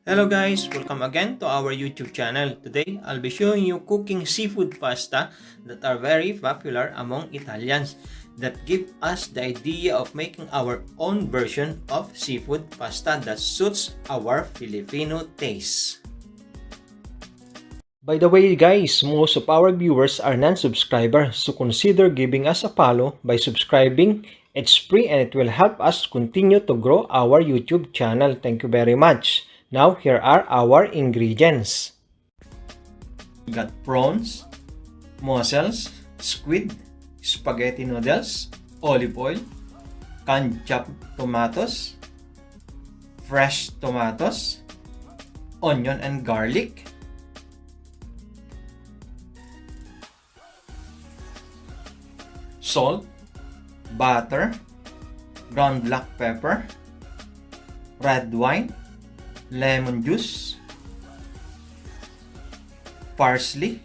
Hello guys, welcome again to our YouTube channel. Today, I'll be showing you cooking seafood pasta that are very popular among Italians that give us the idea of making our own version of seafood pasta that suits our Filipino taste. By the way guys, most of our viewers are non-subscribers, so consider giving us a follow by subscribing. It's free and it will help us continue to grow our YouTube channel. Thank you very much. Now, here are our ingredients. We got prawns, mussels, squid, spaghetti noodles, olive oil, canned chopped tomatoes, fresh tomatoes, onion and garlic, salt, butter, ground black pepper, red wine, lemon juice, parsley.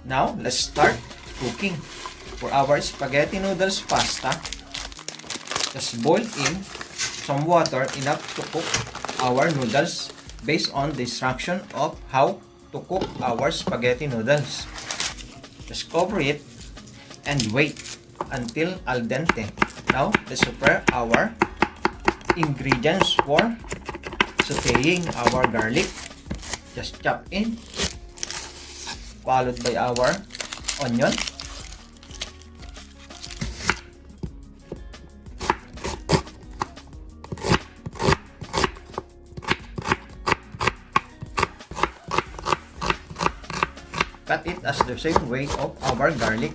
Now, let's start cooking. For our spaghetti noodles pasta, just boil in some water enough to cook our noodles based on the instruction of how to cook our spaghetti noodles. Just cover it and wait until al dente. Now, let's prepare our ingredients for sauteing our garlic. Just chop in, followed by our onion, cut it as the same way of our garlic.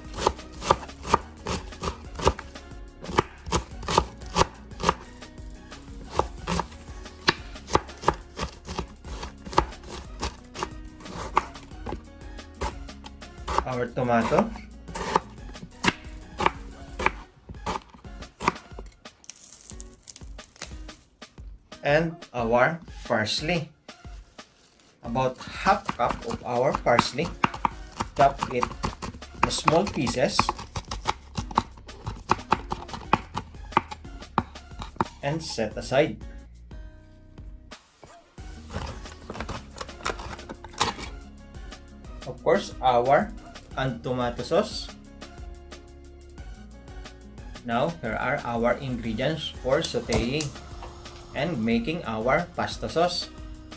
Our tomato, and our parsley. About half cup of our parsley. Chop it in small pieces and set aside. Of course, our canned tomato sauce. Now, here are our ingredients for sauteing and making our pasta sauce.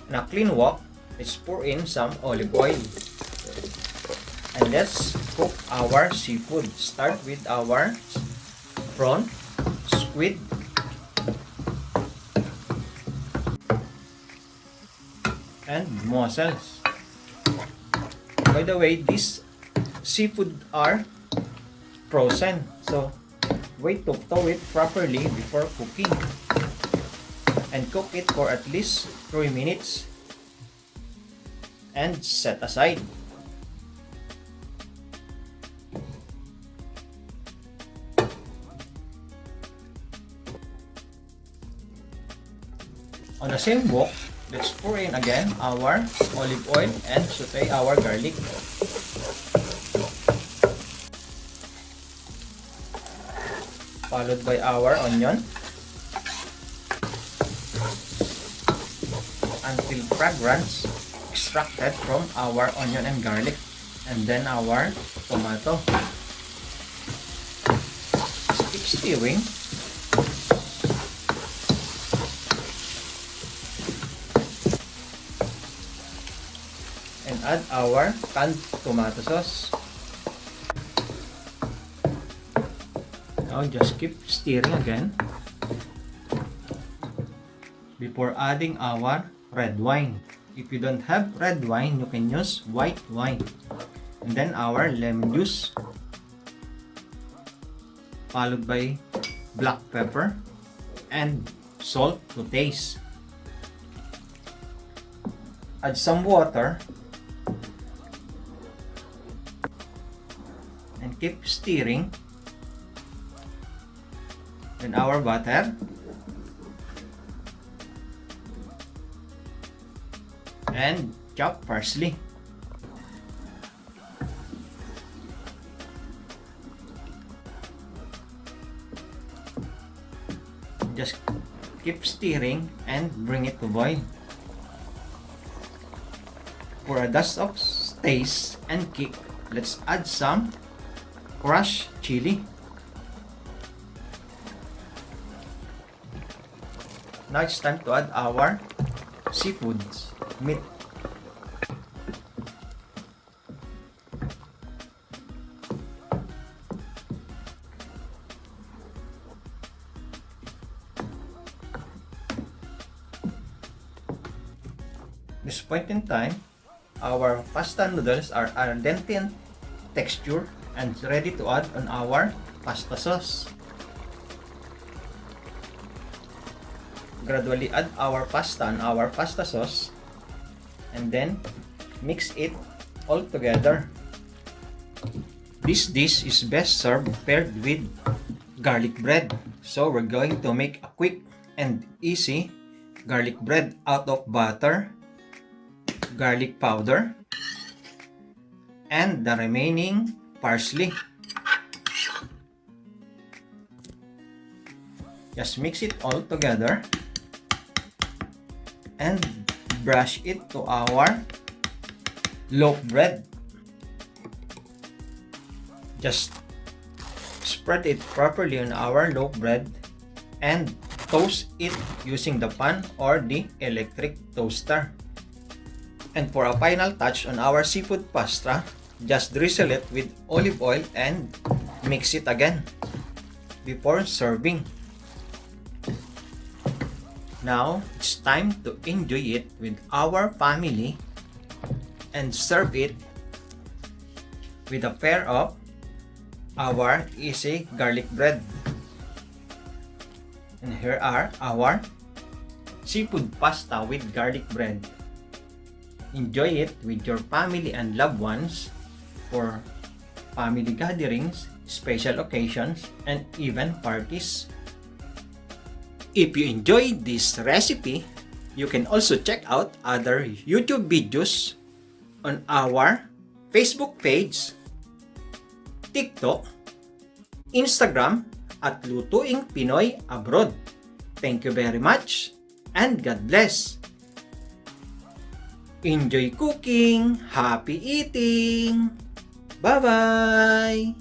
In a clean wok, let's pour in some olive oil. And let's cook our seafood. Start with our prawn, squid, and mussels. By the way, these seafood are frozen, so wait to thaw it properly before cooking and cook it for at least 3 minutes and set aside. On the same wok, let's pour in again our olive oil and saute our garlic. Followed by our onion until fragrance extracted from our onion and garlic, and then our tomato. Just keep stirring. And add our canned tomato sauce. Now just keep stirring again before adding our red wine. If you don't have red wine, you can use white wine. And then our lemon juice, followed by black pepper and salt to taste. Add some water and keep stirring. Then our butter, and chopped parsley. Just Keep stirring and bring it to boil. For a dash of taste and kick, let's add some crushed chili. Now it's time to add our seafoods, meat. This point in time, our pasta noodles are al dente in texture and ready to add on our pasta sauce. Gradually add our pasta and our pasta sauce and then mix it all together. This dish is best served paired with garlic bread. So we're going to make a quick and easy garlic bread out of butter, garlic powder, and the remaining parsley. Just mix it all together and brush it to our loaf bread. Just spread it properly on our loaf bread and toast it using the pan or the electric toaster. And for a final touch on our seafood pasta, just drizzle it with olive oil and mix it again before serving. Now, it's time to enjoy it with our family and serve it with a pair of our easy garlic bread. And here are our seafood pasta with garlic bread. Enjoy it with your family and loved ones for family gatherings, special occasions, and even parties. If you enjoyed this recipe, you can also check out other YouTube videos on our Facebook page, TikTok, Instagram at Lutuing Pinoy Abroad. Thank you very much and God bless! Enjoy cooking! Happy eating! Bye-bye!